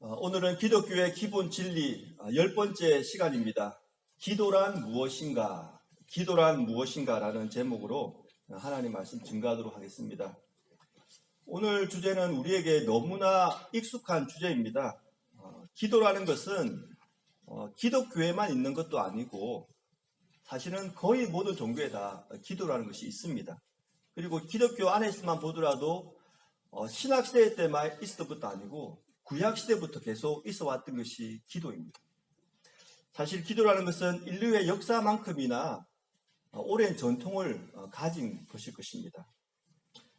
오늘은 기독교의 기본 진리 10번째 시간입니다. 기도란 무엇인가? 기도란 무엇인가라는 제목으로 하나님 말씀 증거하도록 하겠습니다. 오늘 주제는 우리에게 너무나 익숙한 주제입니다. 기도라는 것은 기독교에만 있는 것도 아니고 사실은 거의 모든 종교에 다 기도라는 것이 있습니다. 그리고 기독교 안에서만 보더라도 신학시대 때만 있었던 것도 아니고 구약시대부터 계속 있어 왔던 것이 기도입니다. 사실 기도라는 것은 인류의 역사만큼이나 오랜 전통을 가진 것일 것입니다.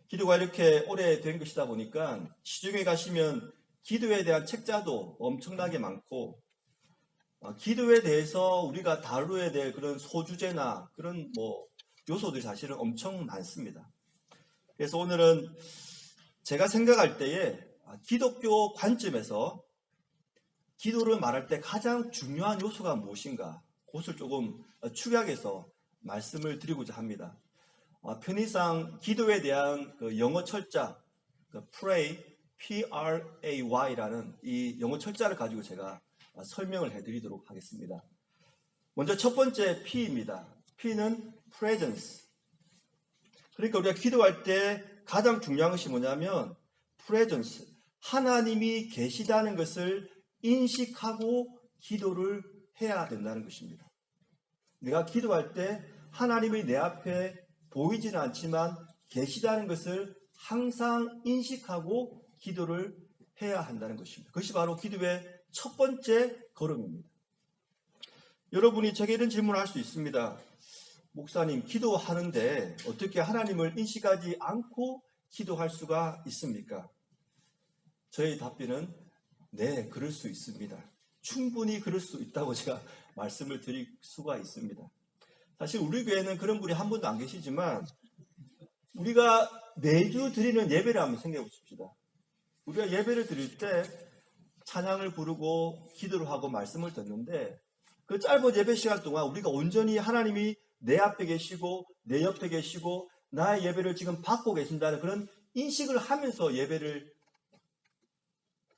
기도가 이렇게 오래된 것이다 보니까 시중에 가시면 기도에 대한 책자도 엄청나게 많고 기도에 대해서 우리가 다루어야 될 그런 소주제나 그런 요소들이 사실은 엄청 많습니다. 그래서 오늘은 제가 생각할 때에 기독교 관점에서 기도를 말할 때 가장 중요한 요소가 무엇인가 그것을 조금 축약해서 말씀을 드리고자 합니다. 편의상 기도에 대한 영어 철자 pray, P-R-A-Y라는 이 영어 철자를 가지고 제가 설명을 해드리도록 하겠습니다. 먼저 첫 번째 P입니다. P는 presence. 그러니까 우리가 기도할 때 가장 중요한 것이 뭐냐면 presence. 하나님이 계시다는 것을 인식하고 기도를 해야 된다는 것입니다. 내가 기도할 때 하나님이 내 앞에 보이지는 않지만 계시다는 것을 항상 인식하고 기도를 해야 한다는 것입니다. 그것이 바로 기도의 첫 번째 걸음입니다. 여러분이 제게 이런 질문을 할 수 있습니다. 목사님, 기도하는데 어떻게 하나님을 인식하지 않고 기도할 수가 있습니까? 저의 답변은 네, 그럴 수 있습니다. 충분히 그럴 수 있다고 제가 말씀을 드릴 수가 있습니다. 사실 우리 교회는 그런 분이 한 분도 안 계시지만 우리가 매주 드리는 예배를 한번 생각해 보십시다. 우리가 예배를 드릴 때 찬양을 부르고 기도를 하고 말씀을 듣는데 그 짧은 예배 시간 동안 우리가 온전히 하나님이 내 앞에 계시고 내 옆에 계시고 나의 예배를 지금 받고 계신다는 그런 인식을 하면서 예배를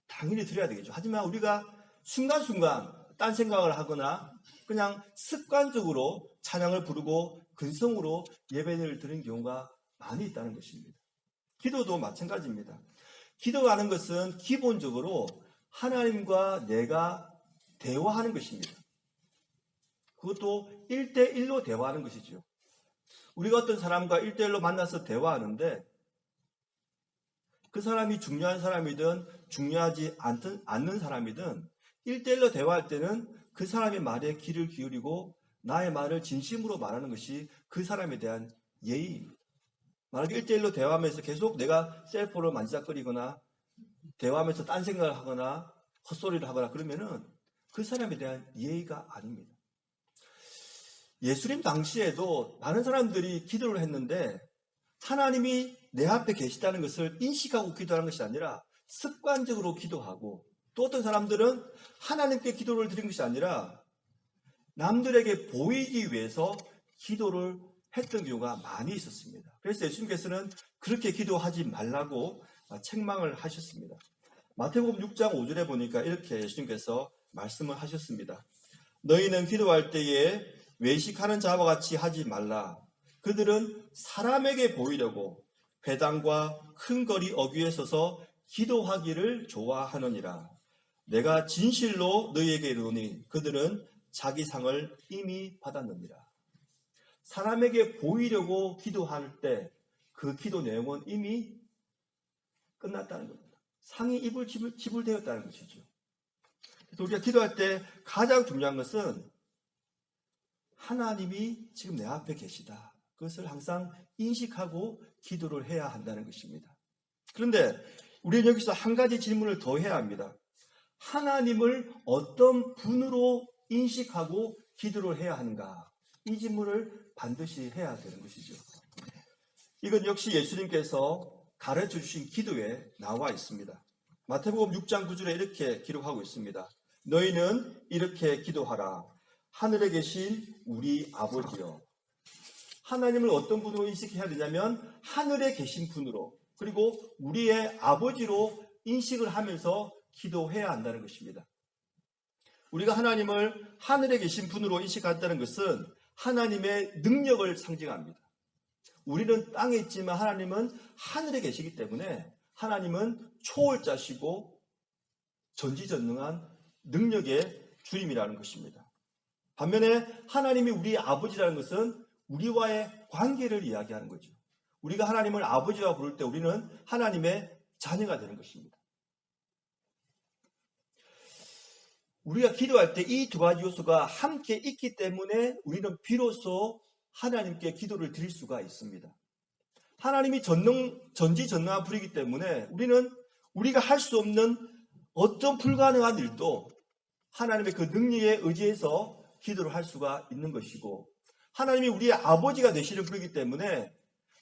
당연히 드려야 되겠죠. 하지만 우리가 순간순간 딴 생각을 하거나 그냥 습관적으로 찬양을 부르고 근성으로 예배를 드리는 경우가 많이 있다는 것입니다. 기도도 마찬가지입니다. 기도하는 것은 기본적으로 하나님과 내가 대화하는 것입니다. 그것도 1대1로 대화하는 것이죠. 우리가 어떤 사람과 1대1로 만나서 대화하는데 그 사람이 중요한 사람이든 중요하지 않는 사람이든 1대1로 대화할 때는 그 사람의 말에 귀를 기울이고 나의 말을 진심으로 말하는 것이 그 사람에 대한 예의입니다. 만약에 1대1로 대화하면서 계속 내가 셀폰을 만지작거리거나 대화하면서 딴 생각을 하거나 헛소리를 하거나 그러면은 그 사람에 대한 예의가 아닙니다. 예수님 당시에도 많은 사람들이 기도를 했는데 하나님이 내 앞에 계시다는 것을 인식하고 기도하는 것이 아니라 습관적으로 기도하고 또 어떤 사람들은 하나님께 기도를 드린 것이 아니라 남들에게 보이기 위해서 기도를 했던 경우가 많이 있었습니다. 그래서 예수님께서는 그렇게 기도하지 말라고 책망을 하셨습니다. 마태복음 6장 5절에 보니까 이렇게 예수님께서 말씀을 하셨습니다. 너희는 기도할 때에 외식하는 자와 같이 하지 말라. 그들은 사람에게 보이려고 회당과 큰 거리 어귀에 서서 기도하기를 좋아하느니라. 내가 진실로 너희에게 이르노니 그들은 자기 상을 이미 받았느니라. 사람에게 보이려고 기도할 때 그 기도 내용은 이미 끝났다는 겁니다. 상이 지불되었다는 것이죠. 그래서 우리가 기도할 때 가장 중요한 것은 하나님이 지금 내 앞에 계시다. 그것을 항상 인식하고 기도를 해야 한다는 것입니다. 그런데 우리는 여기서 한 가지 질문을 더 해야 합니다. 하나님을 어떤 분으로 인식하고 기도를 해야 하는가? 이 질문을 반드시 해야 되는 것이죠. 이건 역시 예수님께서 가르쳐 주신 기도에 나와 있습니다. 마태복음 6장 9절에 이렇게 기록하고 있습니다. 너희는 이렇게 기도하라. 하늘에 계신 우리 아버지여. 하나님을 어떤 분으로 인식해야 되냐면 하늘에 계신 분으로 그리고 우리의 아버지로 인식을 하면서 기도해야 한다는 것입니다. 우리가 하나님을 하늘에 계신 분으로 인식한다는 것은 하나님의 능력을 상징합니다. 우리는 땅에 있지만 하나님은 하늘에 계시기 때문에 하나님은 초월자시고 전지전능한 능력의 주님이라는 것입니다. 반면에 하나님이 우리의 아버지라는 것은 우리와의 관계를 이야기하는 거죠. 우리가 하나님을 아버지와 부를 때 우리는 하나님의 자녀가 되는 것입니다. 우리가 기도할 때 이 두 가지 요소가 함께 있기 때문에 우리는 비로소 하나님께 기도를 드릴 수가 있습니다. 하나님이 전지전능한 분이기 때문에 우리는 우리가 할 수 없는 어떤 불가능한 일도 하나님의 그 능력에 의지해서 기도를 할 수가 있는 것이고, 하나님이 우리의 아버지가 되시는 분이기 때문에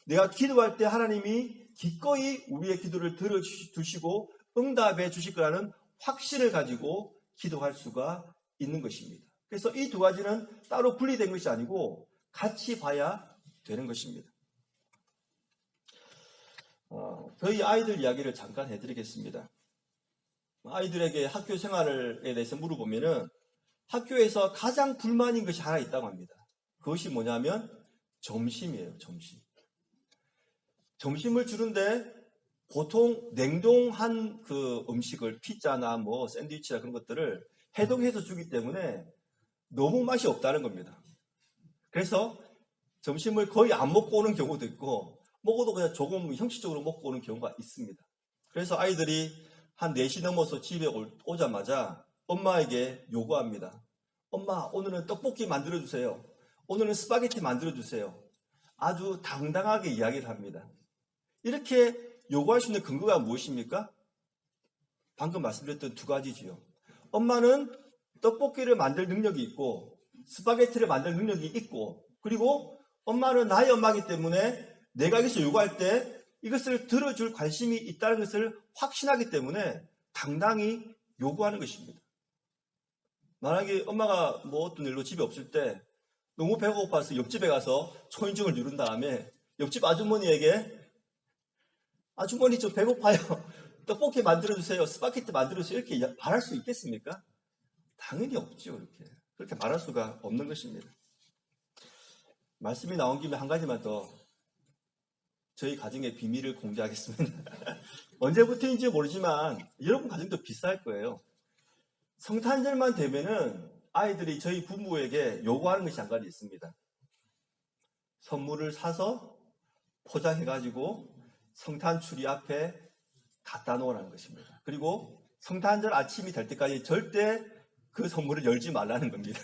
내가 기도할 때 하나님이 기꺼이 우리의 기도를 들어주시고 응답해 주실 거라는 확신을 가지고 기도할 수가 있는 것입니다. 그래서 이 두 가지는 따로 분리된 것이 아니고 같이 봐야 되는 것입니다. 저희 아이들 이야기를 잠깐 해드리겠습니다. 아이들에게 학교 생활에 대해서 물어보면은 학교에서 가장 불만인 것이 하나 있다고 합니다. 그것이 뭐냐면 점심이에요. 점심을 주는데 보통 냉동한 그 음식을 피자나 뭐 샌드위치나 그런 것들을 해동해서 주기 때문에 너무 맛이 없다는 겁니다. 그래서 점심을 거의 안 먹고 오는 경우도 있고 먹어도 그냥 조금 형식적으로 먹고 오는 경우가 있습니다. 그래서 아이들이 한 4시 넘어서 집에 오자마자 엄마에게 요구합니다. 엄마, 오늘은 떡볶이 만들어주세요. 오늘은 스파게티 만들어주세요. 아주 당당하게 이야기를 합니다. 이렇게 요구할 수 있는 근거가 무엇입니까? 방금 말씀드렸던 두 가지지요. 엄마는 떡볶이를 만들 능력이 있고 스파게티를 만들 능력이 있고, 그리고 엄마는 나의 엄마이기 때문에 내가 여기서 요구할 때 이것을 들어줄 관심이 있다는 것을 확신하기 때문에 당당히 요구하는 것입니다. 만약에 엄마가 뭐 어떤 일로 집에 없을 때 너무 배가 고파서 옆집에 가서 초인종을 누른 다음에 옆집 아주머니에게 아주머니 저 배고파요. 떡볶이 만들어주세요. 스파게티 만들어주세요. 이렇게 말할 수 있겠습니까? 당연히 없죠. 그렇게 말할 수가 없는 것입니다. 말씀이 나온 김에 한 가지만 더 저희 가정의 비밀을 공개하겠습니다. 언제부터인지 모르지만 여러분 가정도 비쌀 거예요. 성탄절만 되면은 아이들이 저희 부부에게 요구하는 것이 한 가지 있습니다. 선물을 사서 포장해가지고 성탄추리 앞에 갖다 놓으라는 것입니다. 그리고 성탄절 아침이 될 때까지 절대 그 선물을 열지 말라는 겁니다.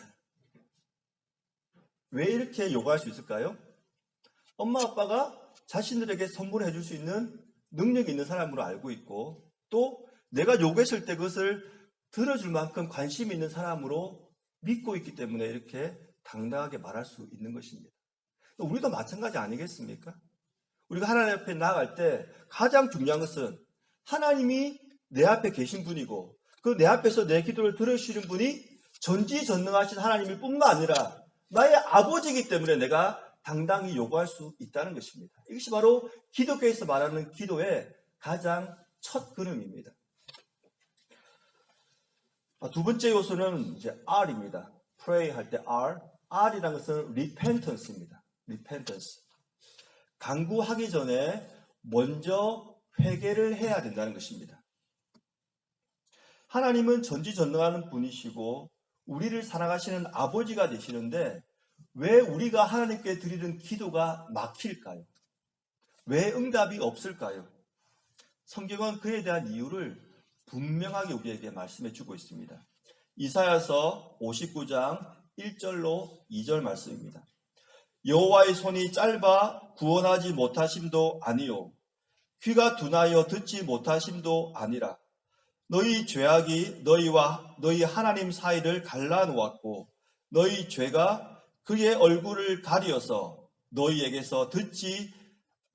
왜 이렇게 요구할 수 있을까요? 엄마 아빠가 자신들에게 선물해 줄 수 있는 능력이 있는 사람으로 알고 있고, 또 내가 요구했을 때 그것을 들어줄 만큼 관심이 있는 사람으로 믿고 있기 때문에 이렇게 당당하게 말할 수 있는 것입니다. 우리도 마찬가지 아니겠습니까? 우리가 하나님 앞에 나아갈 때 가장 중요한 것은 하나님이 내 앞에 계신 분이고, 그 내 앞에서 내 기도를 들으시는 분이 전지전능하신 하나님일 뿐만 아니라 나의 아버지이기 때문에 내가 당당히 요구할 수 있다는 것입니다. 이것이 바로 기독교에서 말하는 기도의 가장 첫 걸음입니다. 두 번째 요소는 이제 R입니다. Pray 할 때 R. R이라는 것은 repentance입니다. repentance. 간구하기 전에 먼저 회개를 해야 된다는 것입니다. 하나님은 전지전능하는 분이시고 우리를 사랑하시는 아버지가 되시는데 왜 우리가 하나님께 드리는 기도가 막힐까요? 왜 응답이 없을까요? 성경은 그에 대한 이유를 분명하게 우리에게 말씀해 주고 있습니다. 이사야서 59장 1절로 2절 말씀입니다. 여호와의 손이 짧아 구원하지 못하심도 아니요 귀가 둔하여 듣지 못하심도 아니라 너희 죄악이 너희와 너희 하나님 사이를 갈라놓았고 너희 죄가 그의 얼굴을 가리어서 너희에게서 듣지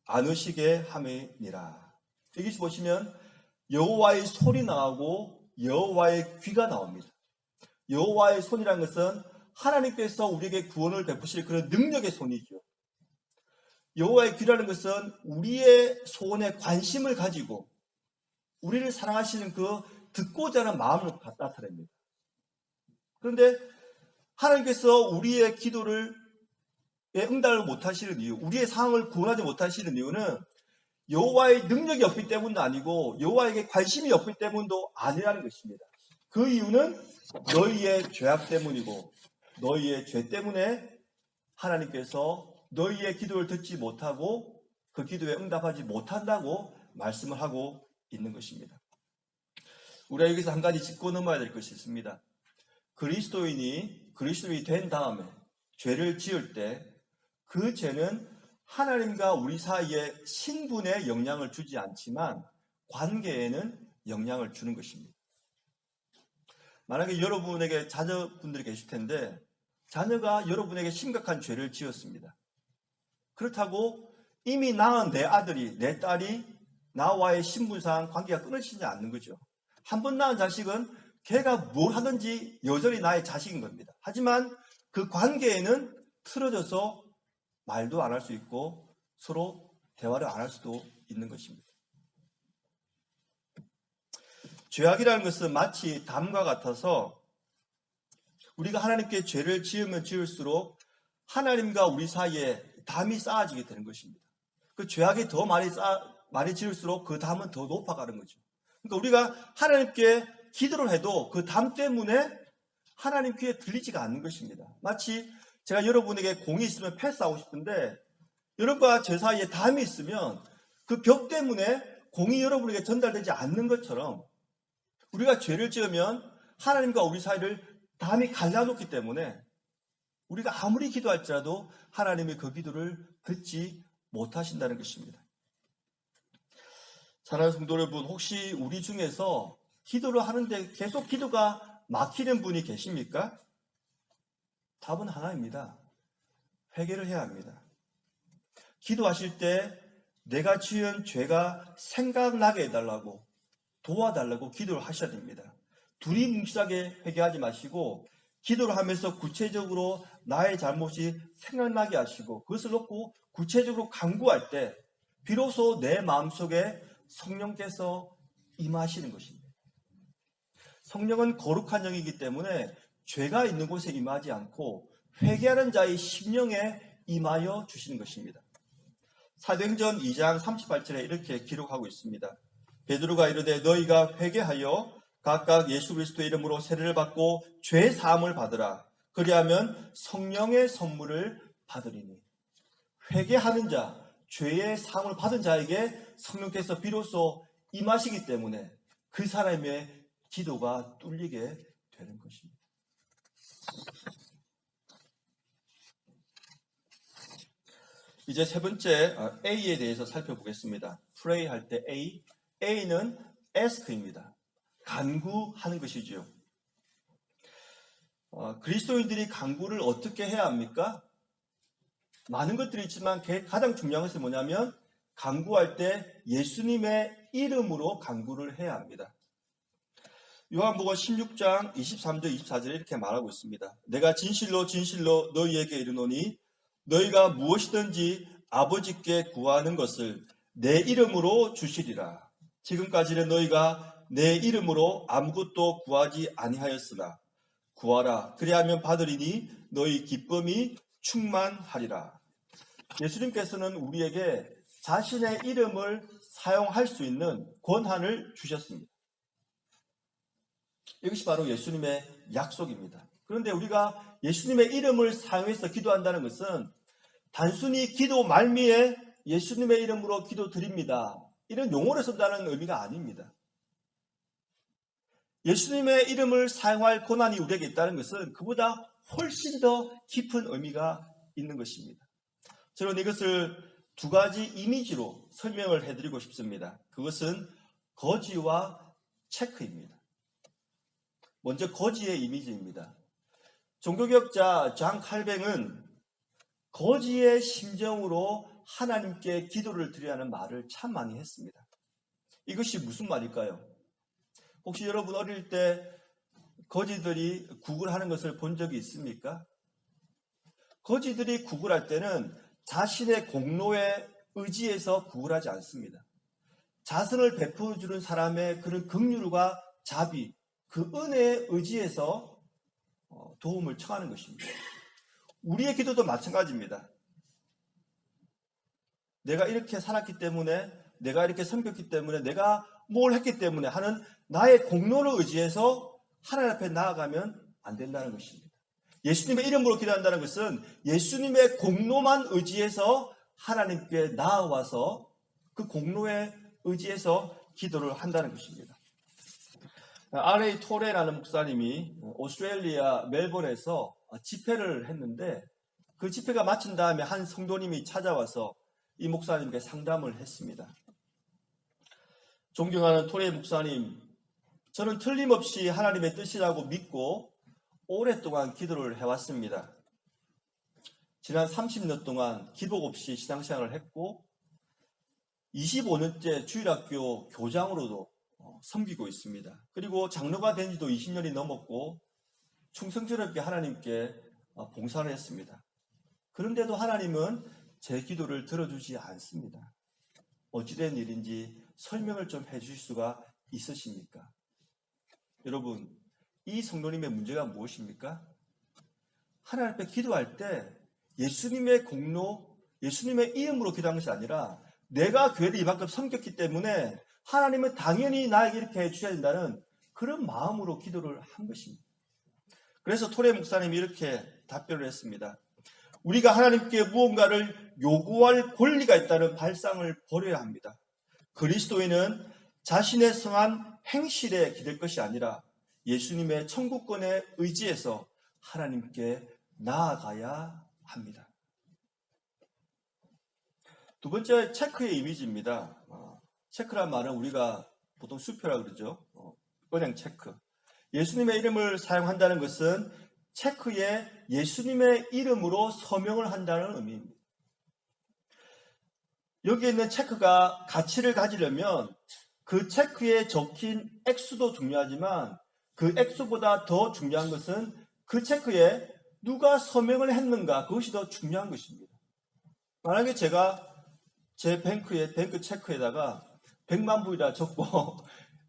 않으시게 함이니라. 여기 보시면 여호와의 손이 나오고 여호와의 귀가 나옵니다. 여호와의 손이라는 것은 하나님께서 우리에게 구원을 베푸실 그런 능력의 손이죠. 여호와의 귀라는 것은 우리의 소원에 관심을 가지고 우리를 사랑하시는 그 듣고자 하는 마음을 나타냅니다. 그런데 하나님께서 우리의 기도를 응답을 못하시는 이유, 우리의 상황을 구원하지 못하시는 이유는 여호와의 능력이 없기 때문도 아니고 여호와에게 관심이 없기 때문도 아니라는 것입니다. 그 이유는 너희의 죄악 때문이고 너희의 죄 때문에 하나님께서 너희의 기도를 듣지 못하고 그 기도에 응답하지 못한다고 말씀을 하고 있는 것입니다. 우리가 여기서 한 가지 짚고 넘어야 될 것이 있습니다. 그리스도인이 된 다음에 죄를 지을 때 그 죄는 하나님과 우리 사이에 신분에 영향을 주지 않지만 관계에는 영향을 주는 것입니다. 만약에 여러분에게 자녀분들이 계실 텐데 자녀가 여러분에게 심각한 죄를 지었습니다. 그렇다고 이미 낳은 내 아들이, 내 딸이 나와의 신분상 관계가 끊어지지 않는 거죠. 한 번 낳은 자식은 걔가 뭘 하든지 여전히 나의 자식인 겁니다. 하지만 그 관계에는 틀어져서 말도 안 할 수 있고 서로 대화를 안 할 수도 있는 것입니다. 죄악이라는 것은 마치 담과 같아서 우리가 하나님께 죄를 지으면 지을수록 하나님과 우리 사이에 담이 쌓아지게 되는 것입니다. 그 죄악이 더 많이 지을수록 그 담은 더 높아가는 거죠. 그러니까 우리가 하나님께 기도를 해도 그 담 때문에 하나님 귀에 들리지가 않는 것입니다. 마치 제가 여러분에게 공이 있으면 패스하고 싶은데 여러분과 제 사이에 담이 있으면 그 벽 때문에 공이 여러분에게 전달되지 않는 것처럼 우리가 죄를 지으면 하나님과 우리 사이를 담이 갈라놓기 때문에 우리가 아무리 기도할지라도 하나님이 그 기도를 듣지 못하신다는 것입니다. 사랑하는 성도 여러분, 혹시 우리 중에서 기도를 하는데 계속 기도가 막히는 분이 계십니까? 답은 하나입니다. 회개를 해야 합니다. 기도하실 때 내가 지은 죄가 생각나게 해달라고 도와달라고 기도를 하셔야 됩니다. 두리뭉실하게 회개하지 마시고 기도를 하면서 구체적으로 나의 잘못이 생각나게 하시고 그것을 놓고 구체적으로 간구할 때 비로소 내 마음속에 성령께서 임하시는 것입니다. 성령은 거룩한 영이기 때문에 죄가 있는 곳에 임하지 않고 회개하는 자의 심령에 임하여 주시는 것입니다. 사도행전 2장 38절에 이렇게 기록하고 있습니다. 베드로가 이르되 너희가 회개하여 각각 예수 그리스도의 이름으로 세례를 받고 죄 사함을 받으라. 그리하면 성령의 선물을 받으리니. 회개하는 자, 죄의 사함을 받은 자에게 성령께서 비로소 임하시기 때문에 그 사람의 기도가 뚫리게 되는 것입니다. 이제 세 번째 A에 대해서 살펴보겠습니다. pray 할 때 A는 ask입니다. 간구하는 것이지요. 그리스도인들이 간구를 어떻게 해야 합니까? 많은 것들이 있지만 가장 중요한 것은 뭐냐면 간구할 때 예수님의 이름으로 간구를 해야 합니다. 요한복음 16장 23절 24절에 이렇게 말하고 있습니다. 내가 진실로 진실로 너희에게 이르노니 너희가 무엇이든지 아버지께 구하는 것을 내 이름으로 주시리라. 지금까지는 너희가 내 이름으로 아무것도 구하지 아니하였으나 구하라. 그리하면 받으리니 너희 기쁨이 충만하리라. 예수님께서는 우리에게 자신의 이름을 사용할 수 있는 권한을 주셨습니다. 이것이 바로 예수님의 약속입니다. 그런데 우리가 예수님의 이름을 사용해서 기도한다는 것은 단순히 기도 말미에 예수님의 이름으로 기도 드립니다. 이런 용어를 쓴다는 의미가 아닙니다. 예수님의 이름을 사용할 권한이 우리에게 있다는 것은 그보다 훨씬 더 깊은 의미가 있는 것입니다. 저는 이것을 두 가지 이미지로 설명을 해드리고 싶습니다. 그것은 거지와 체크입니다. 먼저 거지의 이미지입니다. 종교개혁자 장 칼뱅은 거지의 심정으로 하나님께 기도를 드리라는 말을 참 많이 했습니다. 이것이 무슨 말일까요? 혹시 여러분 어릴 때 거지들이 구글 하는 것을 본 적이 있습니까? 거지들이 구글할 때는 자신의 공로에 의지해서 구글하지 않습니다. 자선을 베풀어주는 사람의 그런 긍휼과 자비, 그 은혜에 의지해서 도움을 청하는 것입니다. 우리의 기도도 마찬가지입니다. 내가 이렇게 살았기 때문에, 내가 이렇게 섬겼기 때문에, 내가 뭘 했기 때문에 하는 나의 공로를 의지해서 하나님 앞에 나아가면 안 된다는 것입니다. 예수님의 이름으로 기도한다는 것은 예수님의 공로만 의지해서 하나님께 나아와서 그 공로에 의지해서 기도를 한다는 것입니다. R.A. 토레라는 목사님이 오스트레일리아 멜번에서 집회를 했는데 그 집회가 마친 다음에 한 성도님이 찾아와서 이 목사님께 상담을 했습니다. 존경하는 토레 목사님, 저는 틀림없이 하나님의 뜻이라고 믿고 오랫동안 기도를 해왔습니다. 지난 30년 동안 기복 없이 신앙생활을 했고 25년째 주일학교 교장으로도 섬기고 있습니다. 그리고 장로가 된 지도 20년이 넘었고 충성스럽게 하나님께 봉사를 했습니다. 그런데도 하나님은 제 기도를 들어주지 않습니다. 어찌된 일인지 설명을 좀 해주실 수가 있으십니까? 여러분, 이 성도님의 문제가 무엇입니까? 하나님 앞에 기도할 때 예수님의 공로, 예수님의 이름으로 기도하는 것이 아니라 내가 교회를 이만큼 섬겼기 때문에 하나님은 당연히 나에게 이렇게 해주셔야 된다는 그런 마음으로 기도를 한 것입니다. 그래서 토레 목사님이 이렇게 답변을 했습니다. 우리가 하나님께 무언가를 요구할 권리가 있다는 발상을 버려야 합니다. 그리스도인은 자신의 성한 행실에 기댈 것이 아니라 예수님의 천국권에 의지해서 하나님께 나아가야 합니다. 두 번째, 체크의 이미지입니다. 체크란 말은 우리가 보통 수표라고 그러죠. 은행 체크. 예수님의 이름을 사용한다는 것은 체크에 예수님의 이름으로 서명을 한다는 의미입니다. 여기에 있는 체크가 가치를 가지려면 그 체크에 적힌 액수도 중요하지만 그 액수보다 더 중요한 것은 그 체크에 누가 서명을 했는가, 그것이 더 중요한 것입니다. 만약에 제가 제 뱅크 체크에다가 100만 불이라 적고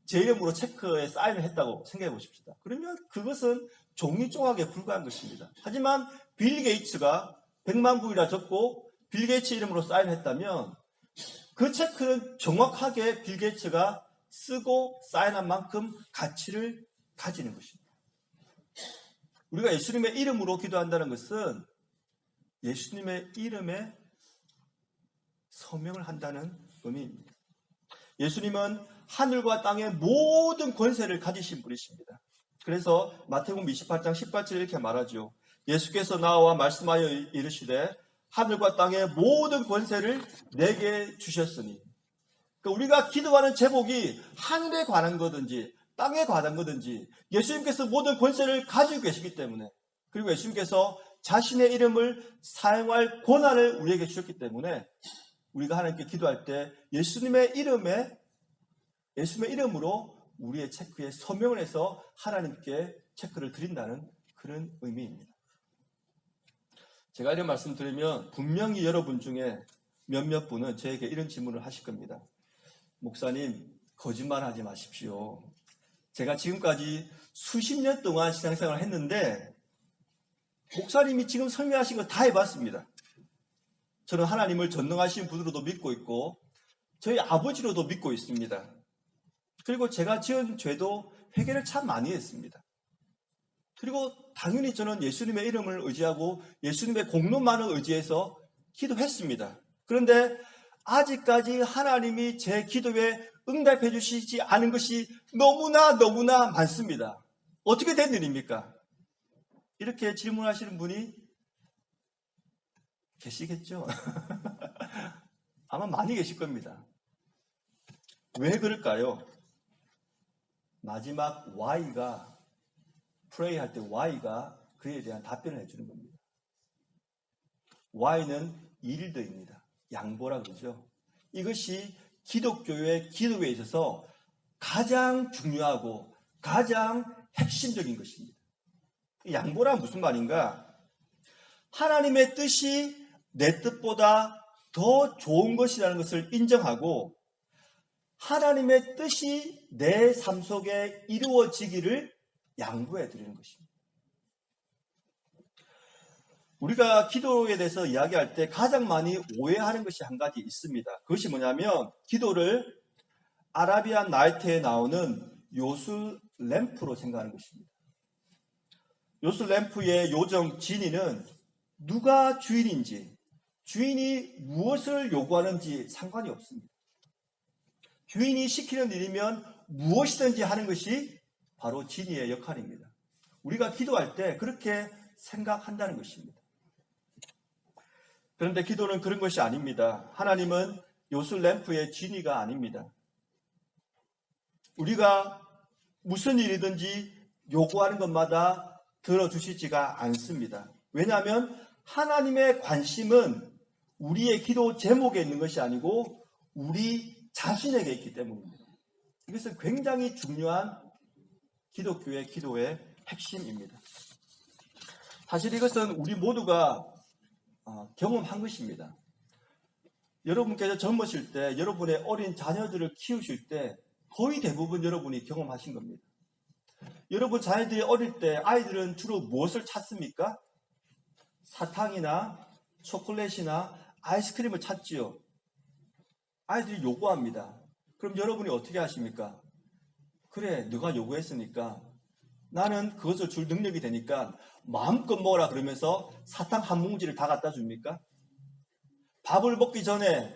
제 이름으로 체크에 사인을 했다고 생각해 보십시다. 그러면 그것은 종이 조각에 불과한 것입니다. 하지만 빌 게이츠가 100만 불이라 적고 빌 게이츠 이름으로 사인했다면 그 체크는 정확하게 빌 게이츠가 쓰고 사인한 만큼 가치를 가지는 것입니다. 우리가 예수님의 이름으로 기도한다는 것은 예수님의 이름에 서명을 한다는 의미입니다. 예수님은 하늘과 땅의 모든 권세를 가지신 분이십니다. 그래서 마태복음 28장 18절에 이렇게 말하죠. 예수께서 나와 말씀하여 이르시되 하늘과 땅의 모든 권세를 내게 주셨으니. 그러니까 우리가 기도하는 제목이 하늘에 관한 거든지 땅에 관한 거든지 예수님께서 모든 권세를 가지고 계시기 때문에, 그리고 예수님께서 자신의 이름을 사용할 권한을 우리에게 주셨기 때문에 우리가 하나님께 기도할 때 예수님의 이름으로 우리의 체크에 서명을 해서 하나님께 체크를 드린다는 그런 의미입니다. 제가 이런 말씀 드리면 분명히 여러분 중에 몇몇 분은 저에게 이런 질문을 하실 겁니다. 목사님, 거짓말하지 마십시오. 제가 지금까지 수십 년 동안 신앙생활을 했는데 목사님이 지금 설명하신 거 다 해봤습니다. 저는 하나님을 전능하신 분으로도 믿고 있고 저희 아버지로도 믿고 있습니다. 그리고 제가 지은 죄도 회개를 참 많이 했습니다. 그리고 당연히 저는 예수님의 이름을 의지하고 예수님의 공로만을 의지해서 기도했습니다. 그런데 아직까지 하나님이 제 기도에 응답해 주시지 않은 것이 너무나 많습니다. 어떻게 된 일입니까? 이렇게 질문하시는 분이 계시겠죠? 아마 많이 계실 겁니다. 왜 그럴까요? 마지막 Y가, pray 할 때 Y가 그에 대한 답변을 해주는 겁니다. Y는 yield입니다. 양보라 그러죠. 이것이 기독교의 기도에 있어서 가장 중요하고 가장 핵심적인 것입니다. 양보란 무슨 말인가? 하나님의 뜻이 내 뜻보다 더 좋은 것이라는 것을 인정하고 하나님의 뜻이 내 삶 속에 이루어지기를 양보해 드리는 것입니다. 우리가 기도에 대해서 이야기할 때 가장 많이 오해하는 것이 한 가지 있습니다. 그것이 뭐냐면 기도를 아라비안 나이트에 나오는 요술 램프로 생각하는 것입니다. 요술 램프의 요정 지니는 누가 주인인지, 주인이 무엇을 요구하는지 상관이 없습니다. 주인이 시키는 일이면 무엇이든지 하는 것이 바로 지니의 역할입니다. 우리가 기도할 때 그렇게 생각한다는 것입니다. 그런데 기도는 그런 것이 아닙니다. 하나님은 요술 램프의 지니가 아닙니다. 우리가 무슨 일이든지 요구하는 것마다 들어주시지가 않습니다. 왜냐하면 하나님의 관심은 우리의 기도 제목에 있는 것이 아니고 우리 자신에게 있기 때문입니다. 이것은 굉장히 중요한 기독교의 기도의 핵심입니다. 사실 이것은 우리 모두가 경험한 것입니다. 여러분께서 젊으실 때, 여러분의 어린 자녀들을 키우실 때 거의 대부분 여러분이 경험하신 겁니다. 여러분 자녀들이 어릴 때 아이들은 주로 무엇을 찾습니까? 사탕이나 초콜릿이나 아이스크림을 찾지요. 아이들이 요구합니다. 그럼 여러분이 어떻게 하십니까? 그래, 너가 요구했으니까 나는 그것을 줄 능력이 되니까 마음껏 먹어라 그러면서 사탕 한 뭉치를 다 갖다 줍니까? 밥을 먹기 전에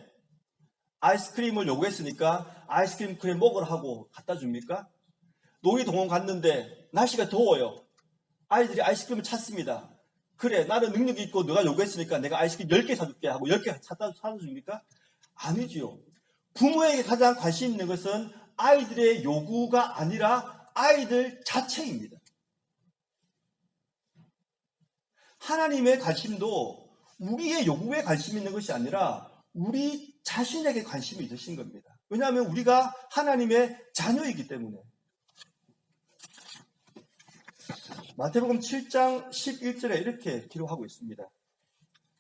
아이스크림을 요구했으니까 아이스크림 그래 먹으라 하고 갖다 줍니까? 놀이동원 갔는데 날씨가 더워요. 아이들이 아이스크림을 찾습니다. 그래, 나는 능력이 있고 너가 요구했으니까 내가 아이스크림 10개 사줄게 하고 10개 사다 줍니까? 아니지요. 부모에게 가장 관심 있는 것은 아이들의 요구가 아니라 아이들 자체입니다. 하나님의 관심도 우리의 요구에 관심 있는 것이 아니라 우리 자신에게 관심이 있으신 겁니다. 왜냐하면 우리가 하나님의 자녀이기 때문에. 마태복음 7장 11절에 이렇게 기록하고 있습니다.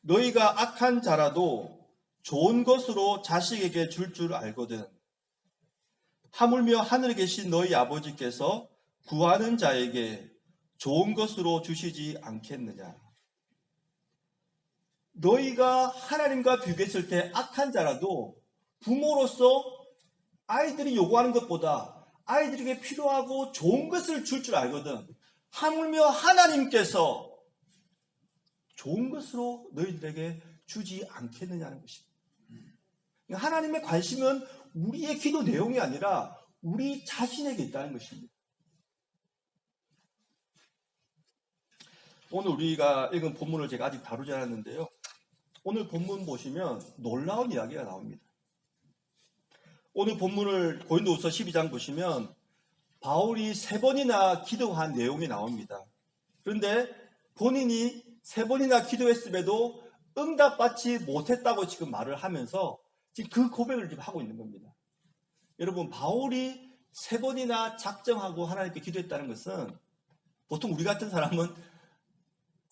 너희가 악한 자라도 좋은 것으로 자식에게 줄 알거든. 하물며 하늘에 계신 너희 아버지께서 구하는 자에게 좋은 것으로 주시지 않겠느냐. 너희가 하나님과 비교했을 때 악한 자라도 부모로서 아이들이 요구하는 것보다 아이들에게 필요하고 좋은 것을 줄 알거든. 하물며 하나님께서 좋은 것으로 너희들에게 주지 않겠느냐는 것입니다. 하나님의 관심은 우리의 기도 내용이 아니라 우리 자신에게 있다는 것입니다. 오늘 우리가 읽은 본문을 제가 아직 다루지 않았는데요. 오늘 본문 보시면 놀라운 이야기가 나옵니다. 오늘 본문을 고린도후서 12장 보시면 바울이 3번이나 기도한 내용이 나옵니다. 그런데 본인이 3번이나 기도했음에도 응답받지 못했다고 지금 말을 하면서 지금 그 고백을 지금 하고 있는 겁니다. 여러분, 바울이 3번이나 작정하고 하나님께 기도했다는 것은 보통 우리 같은 사람은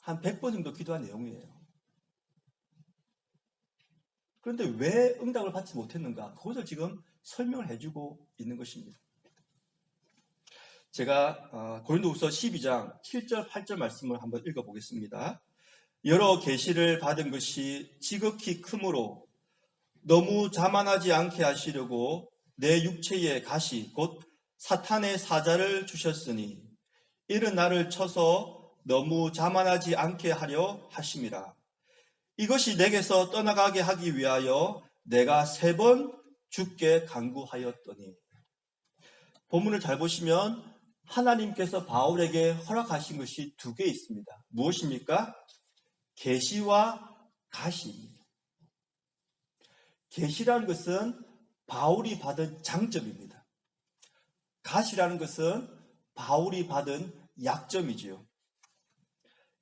한 100번 정도 기도한 내용이에요. 그런데 왜 응답을 받지 못했는가? 그것을 지금 설명을 해주고 있는 것입니다. 제가 고린도후서 12장 7절 8절 말씀을 한번 읽어보겠습니다. 여러 계시를 받은 것이 지극히 크므로 너무 자만하지 않게 하시려고 내 육체에 가시 곧 사탄의 사자를 주셨으니 이는 나를 쳐서 너무 자만하지 않게 하려 하심이라. 이것이 내게서 떠나가게 하기 위하여 내가 3번 죽게 간구하였더니. 본문을 잘 보시면 하나님께서 바울에게 허락하신 것이 2개 있습니다. 무엇입니까? 계시와 가시입니다. 계시라는 것은 바울이 받은 장점입니다. 가시라는 것은 바울이 받은 약점이지요.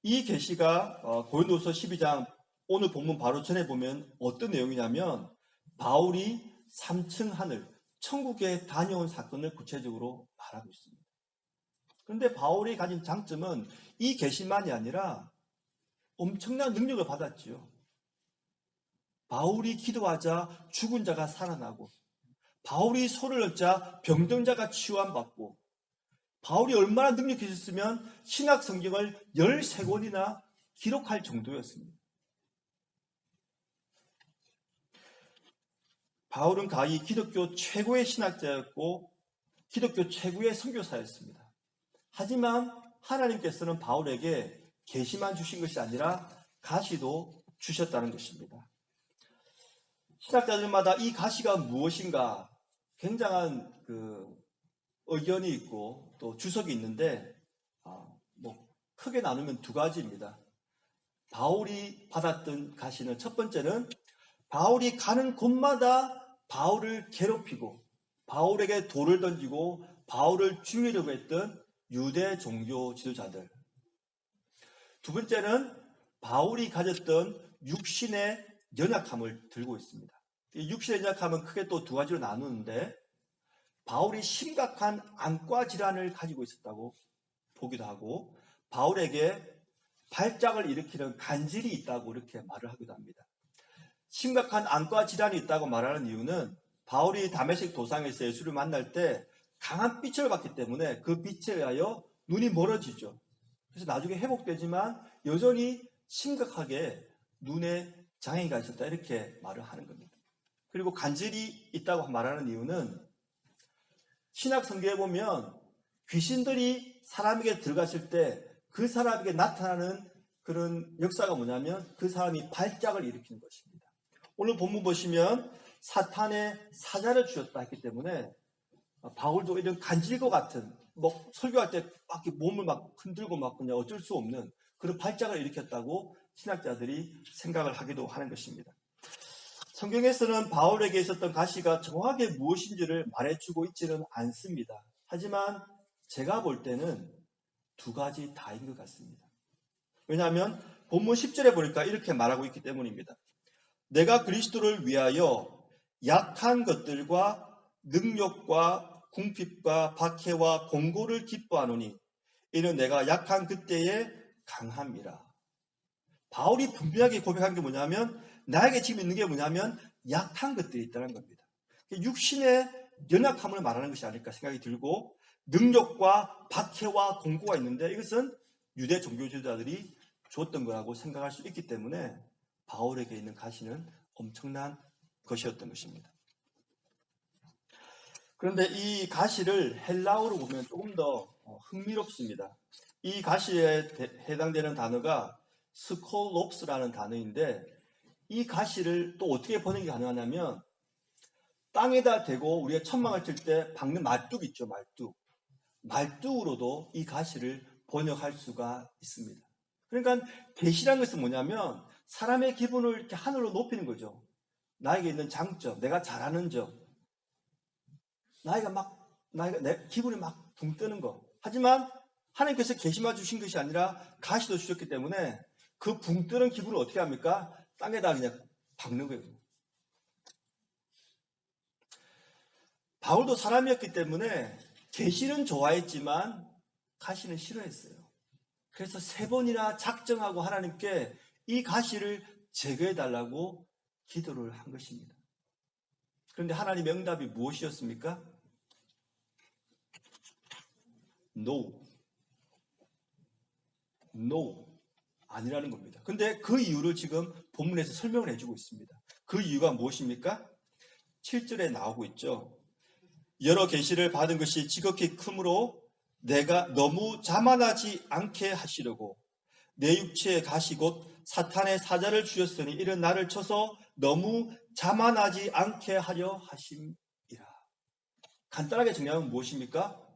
이 계시가 고린도후서 12장 오늘 본문 바로 전에 보면 어떤 내용이냐면 바울이 3층 하늘, 천국에 다녀온 사건을 구체적으로 말하고 있습니다. 그런데 바울이 가진 장점은 이 계시만이 아니라 엄청난 능력을 받았지요. 바울이 기도하자 죽은 자가 살아나고 바울이 손을 얹자 병든자가 치유함받고, 바울이 얼마나 능력이 있었으면 신약 성경을 13권이나 기록할 정도였습니다. 바울은 가히 기독교 최고의 신학자였고 기독교 최고의 선교사였습니다. 하지만 하나님께서는 바울에게 계시만 주신 것이 아니라 가시도 주셨다는 것입니다. 신학자들마다 이 가시가 무엇인가 굉장한 의견이 있고 또 주석이 있는데 크게 나누면 두 가지입니다. 바울이 받았던 가시는 첫 번째는 바울이 가는 곳마다 바울을 괴롭히고 바울에게 돌을 던지고 바울을 죽이려고 했던 유대 종교 지도자들. 두 번째는 바울이 가졌던 육신의 연약함을 들고 있습니다. 이 육신의 연약함은 크게 또 두 가지로 나누는데 바울이 심각한 안과 질환을 가지고 있었다고 보기도 하고 바울에게 발작을 일으키는 간질이 있다고 이렇게 말을 하기도 합니다. 심각한 안과 질환이 있다고 말하는 이유는 바울이 다메섹 도상에서 예수를 만날 때 강한 빛을 받기 때문에 그 빛에 의하여 눈이 멀어지죠. 그래서 나중에 회복되지만 여전히 심각하게 눈에 장애가 있었다 이렇게 말을 하는 겁니다. 그리고 간질이 있다고 말하는 이유는 신약 성경에 보면 귀신들이 사람에게 들어갔을 때 그 사람에게 나타나는 그런 역사가 뭐냐면 그 사람이 발작을 일으키는 것입니다. 오늘 본문 보시면 사탄의 사자를 주셨다 했기 때문에 바울도 이런 간질과 같은 설교할 때 막 몸을 막 흔들고 막 그냥 어쩔 수 없는 그런 발작을 일으켰다고 신학자들이 생각을 하기도 하는 것입니다. 성경에서는 바울에게 있었던 가시가 정확하게 무엇인지를 말해주고 있지는 않습니다. 하지만 제가 볼 때는 두 가지 다인 것 같습니다. 왜냐하면 본문 10절에 보니까 이렇게 말하고 있기 때문입니다. 내가 그리스도를 위하여 약한 것들과 능력과 궁핍과 박해와 공고를 기뻐하노니 이는 내가 약한 그때에 강함이라. 바울이 분명하게 고백한 게 뭐냐면 나에게 지금 있는 게 뭐냐면 약한 것들이 있다는 겁니다. 육신의 연약함을 말하는 것이 아닐까 생각이 들고 능력과 박해와 공고가 있는데 이것은 유대 종교 지도자들이 줬던 거라고 생각할 수 있기 때문에 바울에게 있는 가시는 엄청난 것이었던 것입니다. 그런데 이 가시를 헬라어로 보면 조금 더 흥미롭습니다. 이 가시에 해당되는 단어가 스콜롭스라는 단어인데 이 가시를 또 어떻게 번역이 가능하냐면 땅에다 대고 우리가 천막을 칠 때 박는 말뚝 있죠. 말뚝으로도 이 가시를 번역할 수가 있습니다. 그러니까 계시라는 것은 뭐냐면 사람의 기분을 이렇게 하늘로 높이는 거죠. 나에게 있는 장점, 내가 잘하는 점, 내 기분이 막 붕 뜨는 거. 하지만 하나님께서 계시만 주신 것이 아니라 가시도 주셨기 때문에 그 붕 뜨는 기분을 어떻게 합니까? 땅에다 그냥 박는 거예요. 바울도 사람이었기 때문에 계시는 좋아했지만 가시는 싫어했어요. 그래서 3번이나 작정하고 하나님께 이 가시를 제거해달라고 기도를 한 것입니다. 그런데 하나님의 응답이 무엇이었습니까? No. 아니라는 겁니다. 근데 그 이유를 지금 본문에서 설명을 해주고 있습니다. 그 이유가 무엇입니까? 7절에 나오고 있죠. 여러 계시를 받은 것이 지극히 크므로 내가 너무 자만하지 않게 하시려고 내 육체의 가시 곧 사탄의 사자를 주셨으니 이런 나를 쳐서 너무 자만하지 않게 하려 하심이라. 간단하게 정리하면 무엇입니까?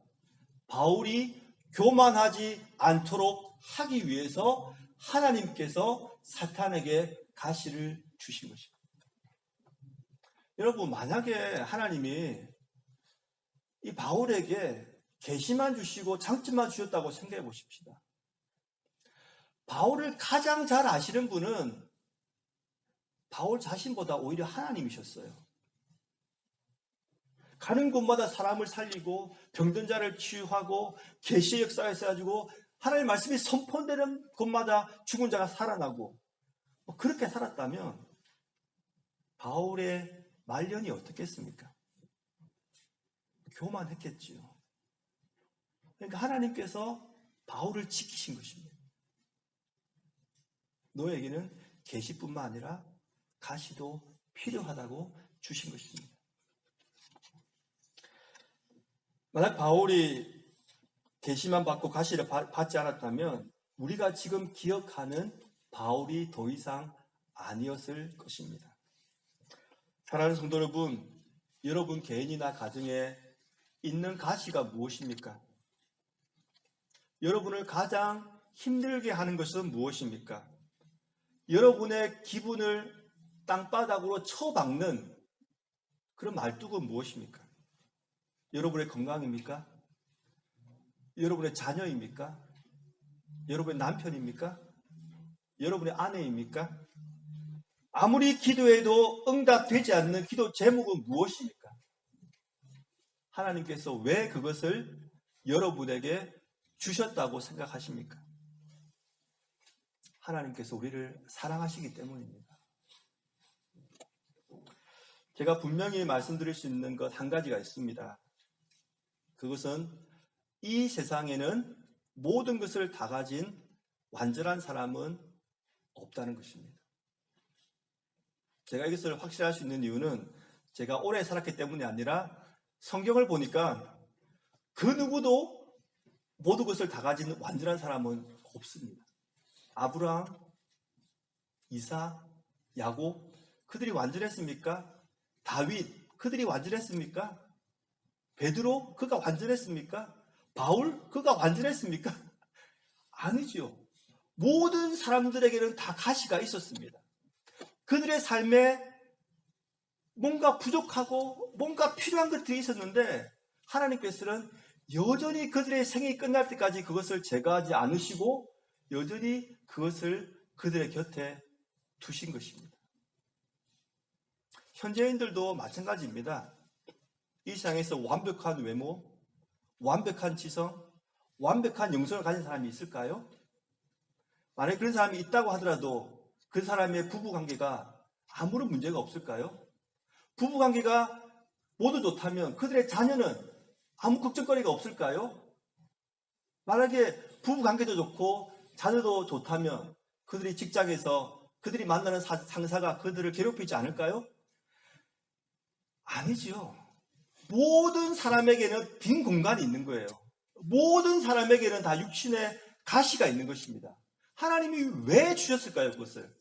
바울이 교만하지 않도록 하기 위해서 하나님께서 사탄에게 가시를 주신 것입니다. 여러분, 만약에 하나님이 이 바울에게 계시만 주시고 장점만 주셨다고 생각해 보십시다. 바울을 가장 잘 아시는 분은 바울 자신보다 오히려 하나님이셨어요. 가는 곳마다 사람을 살리고 병든 자를 치유하고 계시의 역사가 있어가지고 하나님의 말씀이 선포되는 곳마다 죽은 자가 살아나고 그렇게 살았다면 바울의 말년이 어떻겠습니까? 교만했겠지요. 그러니까 하나님께서 바울을 지키신 것입니다. 너에게는 계시뿐만 아니라 가시도 필요하다고 주신 것입니다. 만약 바울이 계시만 받고 가시를 받지 않았다면 우리가 지금 기억하는 바울이 더 이상 아니었을 것입니다. 사랑하는 성도 여러분, 여러분 개인이나 가정에 있는 가시가 무엇입니까? 여러분을 가장 힘들게 하는 것은 무엇입니까? 여러분의 기분을 땅바닥으로 쳐박는 그런 말뚝은 무엇입니까? 여러분의 건강입니까? 여러분의 자녀입니까? 여러분의 남편입니까? 여러분의 아내입니까? 아무리 기도해도 응답되지 않는 기도 제목은 무엇입니까? 하나님께서 왜 그것을 여러분에게 주셨다고 생각하십니까? 하나님께서 우리를 사랑하시기 때문입니다. 제가 분명히 말씀드릴 수 있는 것 한 가지가 있습니다. 그것은 이 세상에는 모든 것을 다 가진 완전한 사람은 없다는 것입니다. 제가 이것을 확실할 수 있는 이유는 제가 오래 살았기 때문이 아니라 성경을 보니까 그 누구도 모든 것을 다 가진 완전한 사람은 없습니다. 아브라함, 이삭, 야곱, 그들이 완전했습니까? 다윗, 그들이 완전했습니까? 베드로, 그가 완전했습니까? 바울, 그가 완전했습니까? 아니지요. 모든 사람들에게는 다 가시가 있었습니다. 그들의 삶에 뭔가 부족하고 뭔가 필요한 것들이 있었는데 하나님께서는 여전히 그들의 생이 끝날 때까지 그것을 제거하지 않으시고 여전히 그것을 그들의 곁에 두신 것입니다. 현재인들도 마찬가지입니다. 이 세상에서 완벽한 외모, 완벽한 지성, 완벽한 영성을 가진 사람이 있을까요? 만약에 그런 사람이 있다고 하더라도 그 사람의 부부관계가 아무런 문제가 없을까요? 부부관계가 모두 좋다면 그들의 자녀는 아무 걱정거리가 없을까요? 만약에 부부관계도 좋고 자녀도 좋다면 그들이 직장에서 그들이 만나는 상사가 그들을 괴롭히지 않을까요? 아니지요. 모든 사람에게는 빈 공간이 있는 거예요. 모든 사람에게는 다 육신의 가시가 있는 것입니다. 하나님이 왜 주셨을까요, 그것을?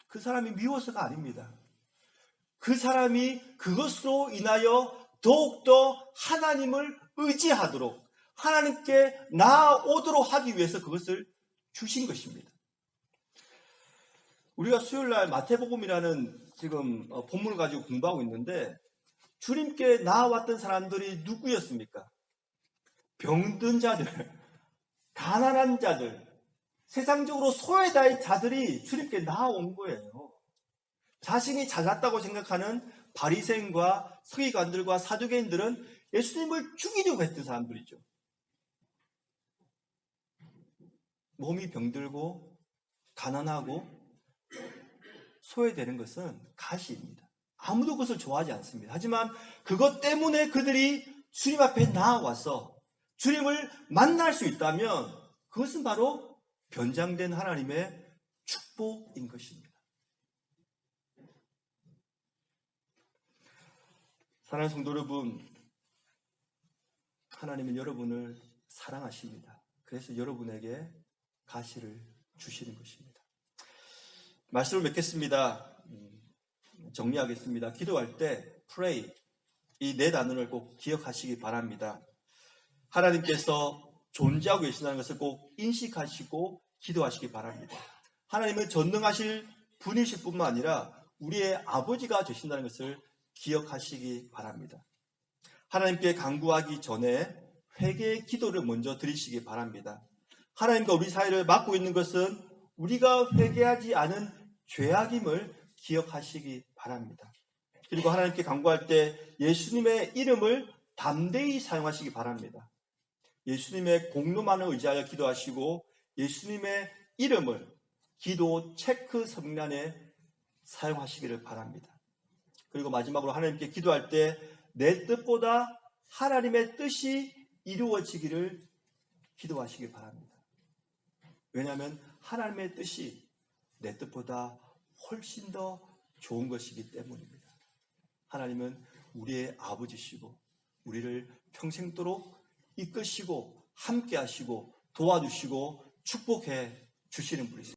그 사람이 미워서가 아닙니다. 그 사람이 그것으로 인하여 더욱더 하나님을 의지하도록 하나님께 나아오도록 하기 위해서 그것을 주신 것입니다. 우리가 수요일날 마태복음이라는 지금 본문을 가지고 공부하고 있는데 주님께 나아왔던 사람들이 누구였습니까? 병든 자들, 가난한 자들, 세상적으로 소외다의 자들이 주님께 나아온 거예요. 자신이 잘났다고 생각하는 바리새인과 서기관들과 사두개인들은 예수님을 죽이려고 했던 사람들이죠. 몸이 병들고 가난하고 소외되는 것은 가시입니다. 아무도 그것을 좋아하지 않습니다. 하지만 그것 때문에 그들이 주님 앞에 나아와서 주님을 만날 수 있다면 그것은 바로 변장된 하나님의 축복인 것입니다. 사랑하는 성도 여러분, 하나님은 여러분을 사랑하십니다. 그래서 여러분에게 가시를 주시는 것입니다. 말씀을 맺겠습니다. 정리하겠습니다. 기도할 때 pray, 이 네 단어를 꼭 기억하시기 바랍니다. 하나님께서 존재하고 계신다는 것을 꼭 인식하시고 기도하시기 바랍니다. 하나님은 전능하실 분이실 뿐만 아니라 우리의 아버지가 되신다는 것을 기억하시기 바랍니다. 하나님께 간구하기 전에 회개의 기도를 먼저 드리시기 바랍니다. 하나님과 우리 사이를 막고 있는 것은 우리가 회개하지 않은 죄악임을 기억하시기 바랍니다. 그리고 하나님께 간구할 때 예수님의 이름을 담대히 사용하시기 바랍니다. 예수님의 공로만을 의지하여 기도하시고 예수님의 이름을 기도 체크 성란에 사용하시기를 바랍니다. 그리고 마지막으로 하나님께 기도할 때 내 뜻보다 하나님의 뜻이 이루어지기를 기도하시기 바랍니다. 왜냐하면 하나님의 뜻이 내 뜻보다 훨씬 더 좋은 것이기 때문입니다. 하나님은 우리의 아버지시고 우리를 평생도록 이끄시고 함께 하시고 도와주시고 축복해 주시는 분이십니다.